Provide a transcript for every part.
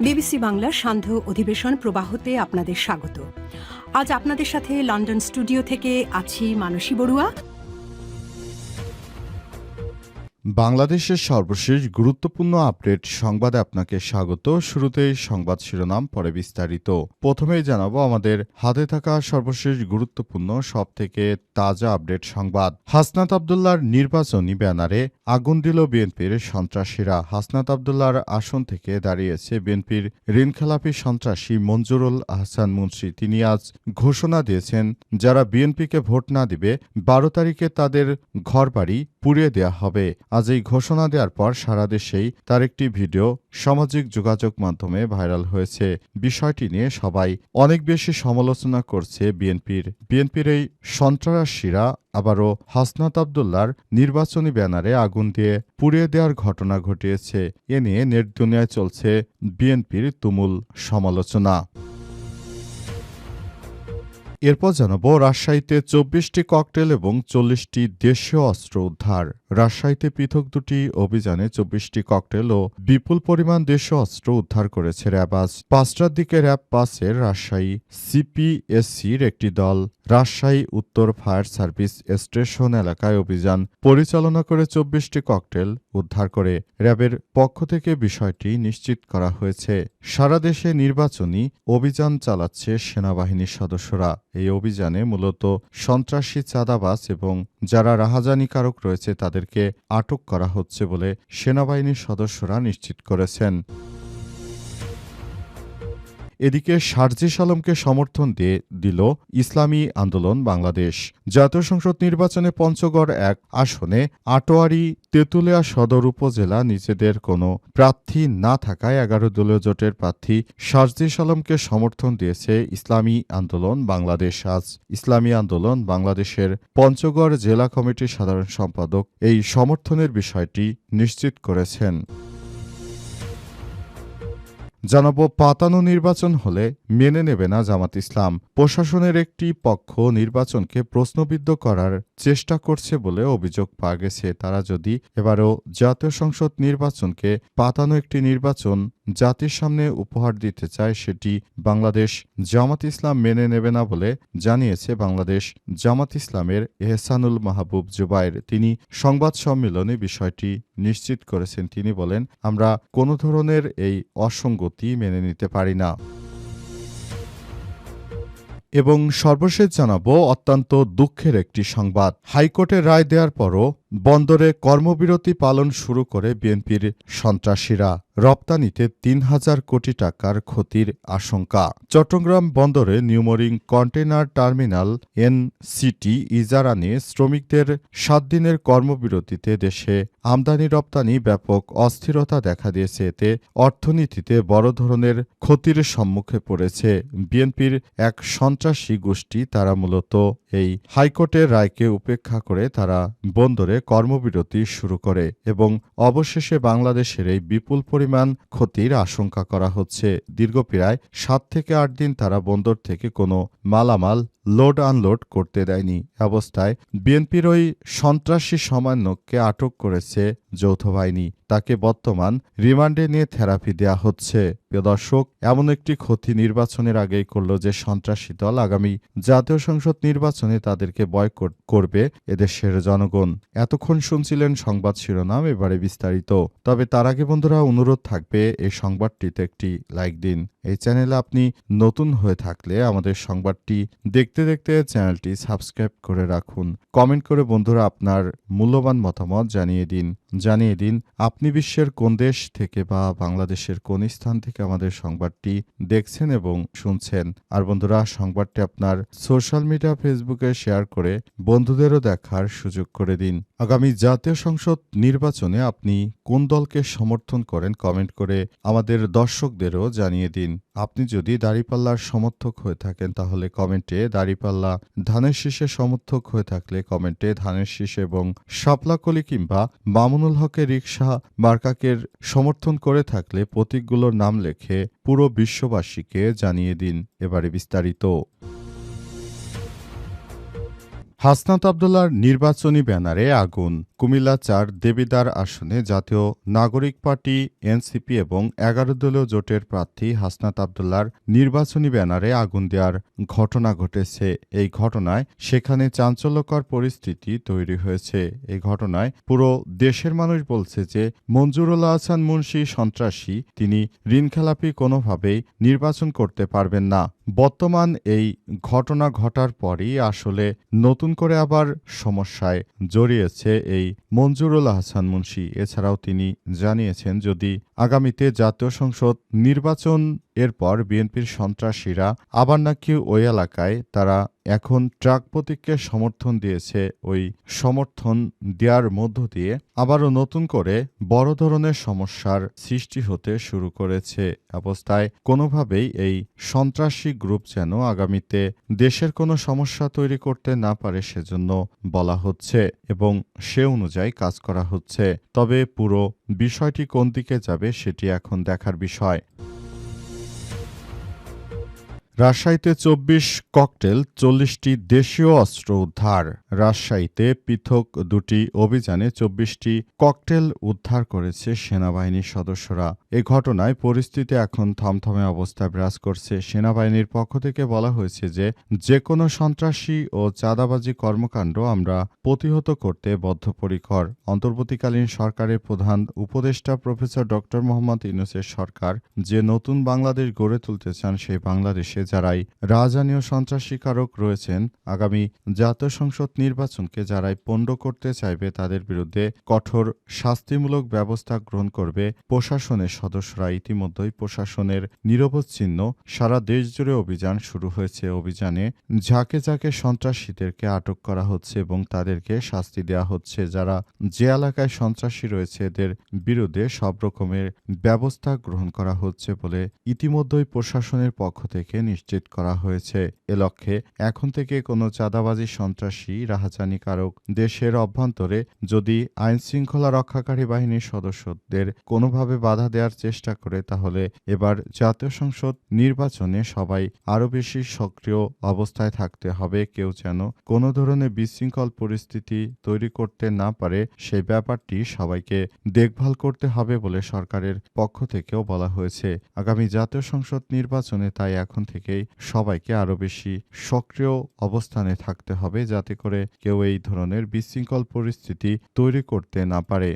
BBC বাংলার সান্ধ্য অধিবেশন প্রবাহতে আপনাদের স্বাগত। আজ আপনাদের সাথে লন্ডন স্টুডিও থেকে আছি মানসী বড়ুয়া। বাংলাদেশের সর্বশেষ গুরুত্বপূর্ণ আপডেট সংবাদে আপনাকে স্বাগত। শুরুতেই সংবাদ শিরোনাম, পরে বিস্তারিত। প্রথমেই জানাবো আমাদের হাতে থাকা সর্বশেষ গুরুত্বপূর্ণ সবথেকে তাজা আপডেট সংবাদ। হাসনাত আব্দুল্লাহর নির্বাচনী ব্যানারে আগুন দিল বিএনপির সন্ত্রাসীরা। হাসনাত আব্দুল্লাহর আসন থেকে দাঁড়িয়েছে বিএনপির ঋণখেলাপি সন্ত্রাসী মঞ্জুরুল আহসান মুন্সী। তিনি আজ ঘোষণা দিয়েছেন, যারা বিএনপিকে ভোট না দিবে 12 তারিখে তাদের ঘরবাড়ি পুড়িয়ে দেওয়া হবে। আজ এই ঘোষণা দেওয়ার পর সারা দেশেই তার একটি ভিডিও সামাজিক যোগাযোগ মাধ্যমে ভাইরাল হয়েছে। বিষয়টি নিয়ে সবাই অনেক বেশি সমালোচনা করছে বিএনপির এই সন্ত্রাসীরা আবারও হাসনাত আব্দুল্লাহর নির্বাচনী ব্যানারে আগুন দিয়ে পুড়িয়ে দেওয়ার ঘটনা ঘটিয়েছে। এ নিয়ে নেট দুনিয়ায় চলছে বিএনপির তুমুল সমালোচনা। এরপর জানাবো রাজশাহীতে 24টি ককটেল এবং 40টি দেশীয় অস্ত্র উদ্ধার। রাজশাহীতে পৃথক দুটি অভিযানে 24টি ককটেল ও বিপুল পরিমাণ দেশীয় অস্ত্র উদ্ধার করেছে র্যাব। আজ 5টার দিকে র্যাব 5-এর রাজশাহী সিপিএসসির একটি দল রাজশাহী উত্তর ফায়ার সার্ভিস স্টেশন এলাকায় অভিযান পরিচালনা করে 24টি ককটেল উদ্ধার করে। র্যাবের পক্ষ থেকে বিষয়টি নিশ্চিত করা হয়েছে। সারা দেশে নির্বাচনী অভিযান চালাচ্ছে সেনাবাহিনীর সদস্যরা। এই অভিযানে মূলত সন্ত্রাসী, চাঁদাবাজ এবং যারা রাহাজানিকারক রয়েছে তাদেরকে আটক করা হচ্ছে বলে সেনাবাহিনীর সদস্যরা নিশ্চিত করেছেন। এদিকে শারজিস আলমকে সমর্থন দিল ইসলামী আন্দোলন বাংলাদেশ। জাতীয় সংসদ নির্বাচনে পঞ্চগড় 1 আসনে আটোয়ারী তেঁতুলিয়া সদর উপজেলা নিজেদের কোনো প্রার্থী না থাকায় 11 দলীয় জোটের প্রার্থী শারজিস আলমকে সমর্থন দিয়েছে ইসলামী আন্দোলন বাংলাদেশ। আজ ইসলামী আন্দোলন বাংলাদেশের পঞ্চগড় জেলা কমিটির সাধারণ সম্পাদক এই সমর্থনের বিষয়টি নিশ্চিত করেছেন। জানাবো পাতানো নির্বাচন হলে মেনে নেবে না জামাত ইসলাম। প্রশাসনের একটি পক্ষ নির্বাচনকে প্রশ্নবিদ্ধ করার চেষ্টা করছে বলে অভিযোগ পাওয়া গেছে। তারা যদি এবারও জাতীয় সংসদ নির্বাচনকে পাতানো একটি নির্বাচন জাতির সামনে উপহার দিতে চায়, সেটি বাংলাদেশ জামাত ইসলাম মেনে নেবে না বলে জানিয়েছে বাংলাদেশ জামাত ইসলামের এহসানুল মাহবুব জুবায়ের। তিনি সংবাদ সম্মেলনে বিষয়টি নিশ্চিত করেছেন। তিনি বলেন, আমরা কোনো ধরনের এই অসঙ্গতি মেনে নিতে পারি না। এবং সর্বশেষ জানাবো অত্যন্ত দুঃখের একটি সংবাদ। হাইকোর্টের রায় দেওয়ার পরও বন্দরে কর্মবিরতি পালন শুরু করে বিএনপির সন্ত্রাসীরা। রপ্তানিতে 3000 কোটি টাকার ক্ষতির আশঙ্কা। চট্টগ্রাম বন্দরে নিউমোরিং কন্টেইনার টার্মিনাল এনসিটি ইজারা নিয়ে শ্রমিকদের 7 দিনের কর্মবিরতিতে দেশে আমদানি রপ্তানি ব্যাপক অস্থিরতা দেখা দিয়েছে। এতে অর্থনীতিতে বড় ধরনের ক্ষতির সম্মুখে পড়েছে বিএনপির এক সন্ত্রাসী গোষ্ঠী। তারা মূলত এই হাইকোর্টের রায়কে উপেক্ষা করে তারা বন্দরে কর্মবিরতি শুরু করে এবং অবশেষে বাংলাদেশের এই বিপুল পরিমাণ ক্ষতির আশঙ্কা করা হচ্ছে। দীর্ঘ প্রায় 7 থেকে 8 দিন তারা বন্দর থেকে কোনো মালামাল লোড আনলোড করতে দেয়নি। অবস্থায় বিএনপির ওই সন্ত্রাসী সমন্বয়ককে আটক করেছে যৌথ বাহিনী। তাকে বর্তমান রিমান্ডে নিয়ে থেরাপি দেয়া হচ্ছে। প্রিয় দর্শক, এমন একটি ক্ষতি নির্বাচনের আগেই করল যে সন্ত্রাসী দল। আগামী জাতীয় সংসদ নির্বাচনে তাদেরকে বয়কট করবে এদেশের জনগণ। এতক্ষণ শুনছিলেন সংবাদ শিরোনাম, এবারে বিস্তারিত। তবে তার আগে বন্ধুরা অনুরোধ থাকবে এই সংবাদটিতে একটি লাইক দিন। এই চ্যানেলে আপনি নতুন হয়ে থাকলে আমাদের সংবাদটি দেখতে দেখতে চ্যানেলটি সাবস্ক্রাইব করে রাখুন। কমেন্ট করে বন্ধুরা আপনার মূল্যবান মতামত জানিয়ে দিন আপনি বিশ্বের কোন দেশ থেকে বা বাংলাদেশের কোন স্থান থেকে আমাদের সংবাদটি দেখছেন এবং শুনছেন। আর বন্ধুরা, সংবাদটি আপনার সোশ্যাল মিডিয়া ফেসবুকে শেয়ার করে বন্ধুদেরও দেখার সুযোগ করে দিন। আগামী জাতীয় সংসদ নির্বাচনে আপনি কোন দলকে সমর্থন করেন কমেন্ট করে আমাদের দর্শকদেরও জানিয়ে দিন। আপনি যদি দাঁড়িপাল্লার সমর্থক হয়ে থাকেন তাহলে কমেন্টে দাঁড়িপাল্লা, ধানের শীষের সমর্থক হয়ে থাকলে কমেন্টে ধানের শীষ এবং শাপলাকলি কিংবা মামুনুল হকের রিকশা মার্কাকের সমর্থন করে থাকলে প্রতীকগুলোর নাম লেখে পুরো বিশ্ববাসীকে জানিয়ে দিন। এবারে বিস্তারিত। হাসনাত আব্দুল্লাহর নির্বাচনী ব্যানারে আগুন। কুমিল্লা-৪ দেবিদ্বার আসনে জাতীয় নাগরিক পার্টি এনসিপি এবং ১১ দলীয় জোটের প্রার্থী হাসনাত আব্দুল্লাহর নির্বাচনী ব্যানারে আগুন দেওয়ার ঘটনা ঘটেছে। এই ঘটনায় সেখানে চাঞ্চল্যকর পরিস্থিতি তৈরি হয়েছে। এই ঘটনায় পুরো দেশের মানুষ বলছে যে মঞ্জুরুল আহসান মুন্সী সন্ত্রাসী, তিনি ঋণখেলাপি কোনোভাবেই নির্বাচন করতে পারবেন না। বর্তমান এই ঘটনা ঘটার পরই আসলে নতুন করে আবার সমস্যায় জড়িয়েছে এই মঞ্জুরুল আহসান মুন্সী। এছাড়াও তিনি জানিয়েছেন, যদি আগামীতে জাতীয় সংসদ নির্বাচন এরপর বিএনপির সন্ত্রাসীরা আবার নাকি ওই এলাকায় তারা এখন ট্রাক প্রতীককে সমর্থন দিয়েছে, ওই সমর্থন দেওয়ার মধ্য দিয়ে আবারও নতুন করে বড় ধরনের সমস্যার সৃষ্টি হতে শুরু করেছে। অবস্থায় কোনোভাবেই এই সন্ত্রাসী গ্রুপ যেন আগামীতে দেশের কোনো সমস্যা তৈরি করতে না পারে সেজন্য বলা হচ্ছে এবং সে অনুযায়ী কাজ করা হচ্ছে। তবে পুরো বিষয়টি কোন দিকে যাবে সেটি এখন দেখার বিষয়। রাজশাহীতে ২৪ ককটেল, ৪০টি দেশীয় অস্ত্র উদ্ধার। রাজশাহীতে পৃথক দুটি অভিযানে ২৪টি ককটেল উদ্ধার করেছে সেনাবাহিনীর সদস্যরা। এ ঘটনায় পরিস্থিতি এখন থমথমে অবস্থা বিরাজ করছে। সেনাবাহিনীর পক্ষ থেকে বলা হয়েছে যে কোনো সন্ত্রাসী ও চাঁদাবাজি কর্মকাণ্ড আমরা প্রতিহত করতে বদ্ধপরিকর। অন্তর্বর্তীকালীন সরকারের প্রধান উপদেষ্টা প্রফেসর ড. মোহাম্মদ ইউনূসের সরকার যে নতুন বাংলাদেশ গড়ে তুলতে চান, সেই বাংলাদেশে যারাই রাজধানী ও সন্ত্রাসীকারক রয়েছেন, আগামী জাতীয় সংসদ নির্বাচনকে যারাই পণ্ড করতে চাইবে তাদের বিরুদ্ধে কঠোর শাস্তিমূলক ব্যবস্থা গ্রহণ করবে প্রশাসনের সদস্যরা। ইতিমধ্যেই প্রশাসনের নিরবচ্ছিন্ন সারা দেশ জুড়ে অভিযান শুরু হয়েছে। অভিযানে ঝাঁকে ঝাঁকে সন্ত্রাসীদেরকে আটক করা হচ্ছে এবং তাদেরকে শাস্তি দেওয়া হচ্ছে। যারা যে এলাকায় সন্ত্রাসী রয়েছে এদের বিরুদ্ধে সব রকমের ব্যবস্থা গ্রহণ করা হচ্ছে বলে ইতিমধ্যেই প্রশাসনের পক্ষ থেকে নিশ্চিত করা হয়েছে। এ লক্ষ্যে এখন থেকে কোনো চাঁদাবাজি, সন্ত্রাসী, রাহাজানিকারক দেশের অভ্যন্তরে যদি আইনশৃঙ্খলা রক্ষাকারী বাহিনীর সদস্যদের কোনোভাবে বাধা দেওয়ার চেষ্টা করে, তাহলে এবার জাতীয় সংসদ নির্বাচনে সবাই আরও বেশি সক্রিয় অবস্থায় থাকতে হবে। কেউ যেন কোনো ধরনের বিশৃঙ্খল পরিস্থিতি তৈরি করতে না পারে, সেই ব্যাপারটি সবাইকে দেখভাল করতে হবে বলে সরকারের পক্ষ থেকেও বলা হয়েছে। আগামী জাতীয় সংসদ নির্বাচনে তাই এখন থেকেই সবাইকে আরও বেশি সক্রিয় অবস্থানে থাকতে হবে, যাতে করে কেউ এই ধরনের বিশৃঙ্খল পরিস্থিতি তৈরি করতে না পারে।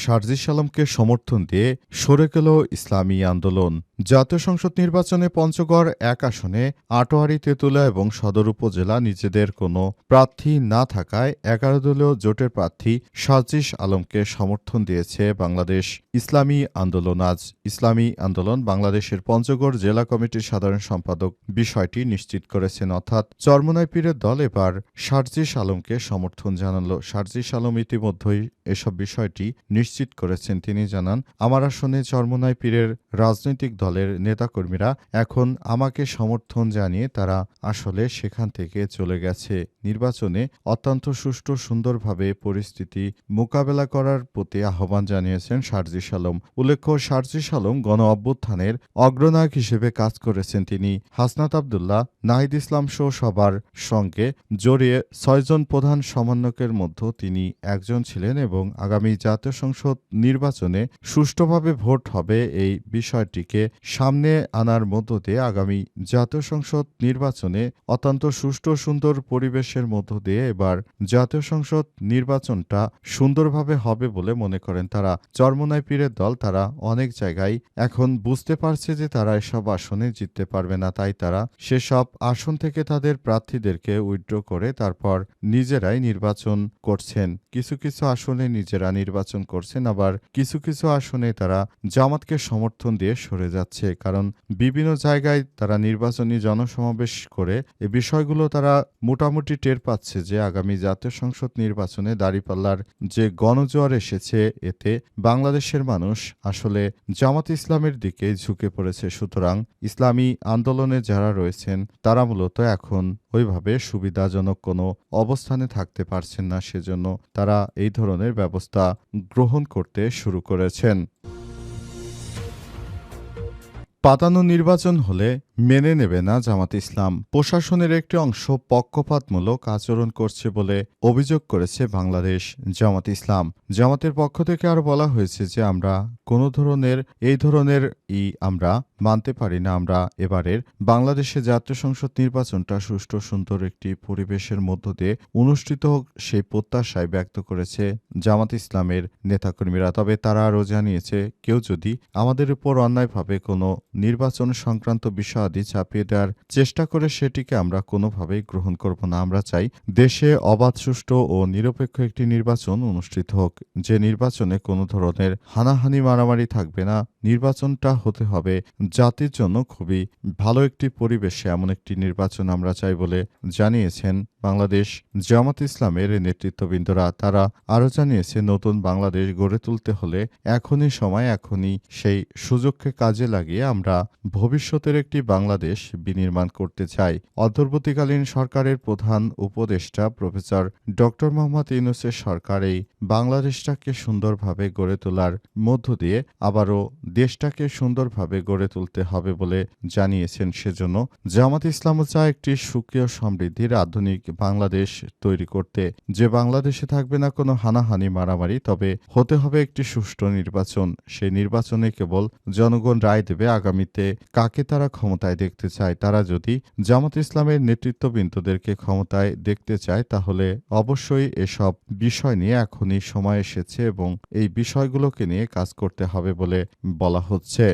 সারজিস আলমকে সমর্থন দিয়ে সরে গেল ইসলামী আন্দোলন। জাতীয় সংসদ নির্বাচনে পঞ্চগড় ১ আসনে আটোয়ারী, তেঁতুলিয়া এবং সদর উপজেলা নিজেদের কোনো প্রার্থী না থাকায় ১১ দলীয় জোটের প্রার্থী সারজিস আলমকে সমর্থন দিয়েছে বাংলাদেশ ইসলামী আন্দোলন। আজ ইসলামী আন্দোলন বাংলাদেশের পঞ্চগড় জেলা কমিটির সাধারণ সম্পাদক বিষয়টি নিশ্চিত করেছেন। অর্থাৎ চরমোনাই পীরের দল এবার সারজিস আলমকে সমর্থন জানাল। সারজিস আলম ইতিমধ্যেই এসব বিষয়টি নিশ্চিত করেছেন। তিনি জানান, আমার আসনে চরমোনাই পীরের রাজনৈতিক দলের নেতাকর্মীরা এখন আমাকে সমর্থন জানিয়ে তারা আসলে সেখান থেকে চলে গেছে। নির্বাচনে অত্যন্ত সুষ্ঠু সুন্দরভাবে পরিস্থিতি মোকাবেলা করার প্রতি আহ্বান জানিয়েছেন সারজিস আলম। উল্লেখ্য, সারজিস আলম গণ অভ্যুত্থানের অগ্রনায়ক হিসেবে কাজ করেছেন। তিনি হাসনাত আব্দুল্লাহ, নাহিদ ইসলাম সহ সবার সঙ্গে জড়িয়ে ৬ জন প্রধান সমন্বয়কের মধ্যে তিনি একজন ছিলেন এবং আগামী জাতীয় সংসদ নির্বাচনে সুষ্ঠুভাবে ভোট হবে এই বিষয়টিকে সামনে আনার মধ্য দিয়ে আগামী জাতীয় সংসদ নির্বাচনে অত্যন্ত সুষ্ঠু সুন্দর পরিবেশের মধ্য দিয়ে এবার জাতীয় সংসদ নির্বাচনটা সুন্দরভাবে হবে বলে মনে করেন তারা। চরমোনাই পীরের দল তারা অনেক জায়গায় এখন বুঝতে পারছে যে তারা এসব আসনে জিততে পারবে না, তাই তারা সেসব আসন থেকে তাদের প্রার্থীদেরকে উইথড্র করে তারপর নিজেরাই নির্বাচন করছেন। কিছু কিছু আসনে নিজেরা নির্বাচন করছেন, আবার কিছু কিছু আসনে তারা জামাতকে সমর্থন দিয়ে সরে যাচ্ছে। কারণ বিভিন্ন জায়গায় তারা নির্বাচনী জনসমাবেশ করে এ বিষয়গুলো তারা মোটামুটি টের পাচ্ছে যে আগামী জাতীয় সংসদ নির্বাচনে দাঁড়িপাল্লার যে গণজোয়ার এসেছে, এতে বাংলাদেশের মানুষ আসলে জামাত ইসলামের দিকে ঝুঁকে পড়েছে। সুতরাং ইসলামী আন্দোলনে যারা রয়েছেন তারা মূলত এখন ওইভাবে সুবিধাজনক কোনো অবস্থানে থাকতে পারছেন না, সেজন্য তারা এই ধরনের ব্যবস্থা গ্রহণ করতে শুরু করেছেন। পাতানো নির্বাচন হলে মেনে নেবে না জামাত ইসলাম। প্রশাসনের একটি অংশ পক্ষপাতমূলক আচরণ করছে বলে অভিযোগ করেছে বাংলাদেশ জামাত ইসলাম। জামাতের পক্ষ থেকে আরও বলা হয়েছে যে আমরা কোনো ধরনের আমরা মানতে পারি না। আমরা এবারের বাংলাদেশে জাতীয় সংসদ নির্বাচনটা সুষ্ঠু সুন্দর একটি পরিবেশের মধ্য দিয়ে অনুষ্ঠিত হোক সেই প্রত্যাশায় ব্যক্ত করেছে জামাত ইসলামের নেতাকর্মীরা। তবে তারা আরও জানিয়েছে, কেউ যদি আমাদের উপর অন্যায়ভাবে কোনো নির্বাচন সংক্রান্ত বিষয়াদি চাপিয়ে দেওয়ার চেষ্টা করে সেটিকে আমরা কোনোভাবেই গ্রহণ করব না। আমরা চাই দেশে অবাধ, সুষ্ঠু ও নিরপেক্ষ একটি নির্বাচন অনুষ্ঠিত হোক, যে নির্বাচনে কোনো ধরনের হানাহানি মারামারি থাকবে না। নির্বাচনটা হতে হবে জাতির জন্য খুবই ভালো একটি পরিবেশে, এমন একটি নির্বাচন আমরা চাই বলে জানিয়েছেন বাংলাদেশ জামাত ইসলামের নেতৃত্ববৃন্দরা। তারা আরও জানিয়েছে, নতুন বাংলাদেশ গড়ে তুলতে হলে এখনই সময়, এখনই সেই সুযোগকে কাজে লাগিয়ে আমরা ভবিষ্যতের একটি বাংলাদেশ বিনির্মাণ করতে চাই। অন্তর্বর্তীকালীন সরকারের প্রধান উপদেষ্টা প্রফেসর ডক্টর মোহাম্মদ ইউনূসের সরকার এই বাংলাদেশটাকে সুন্দরভাবে গড়ে তোলার মধ্য দিয়ে আবারও দেশটাকে সুন্দরভাবে গড়ে তুলতে হবে বলে জানিয়েছেন। সেজন্য জামাত ইসলামও চায় একটি সুখী সমৃদ্ধির আধুনিক বাংলাদেশ তৈরি করতে, যে বাংলাদেশে থাকবে না কোনো হানাহানি মারামারি, তবে হতে হবে একটি সুষ্ঠু নির্বাচন। সেই নির্বাচনে কেবল জনগণ রায় দেবে আগামীতে কাকে তারা ক্ষমতায় দেখতে চায়। তারা যদি জামাত ইসলামের নেতৃত্ববৃন্দদেরকে ক্ষমতায় দেখতে চায়, তাহলে অবশ্যই এসব বিষয় নিয়ে এখনই সময় এসেছে এবং এই বিষয়গুলোকে নিয়ে কাজ করতে হবে বলে বলা হচ্ছে।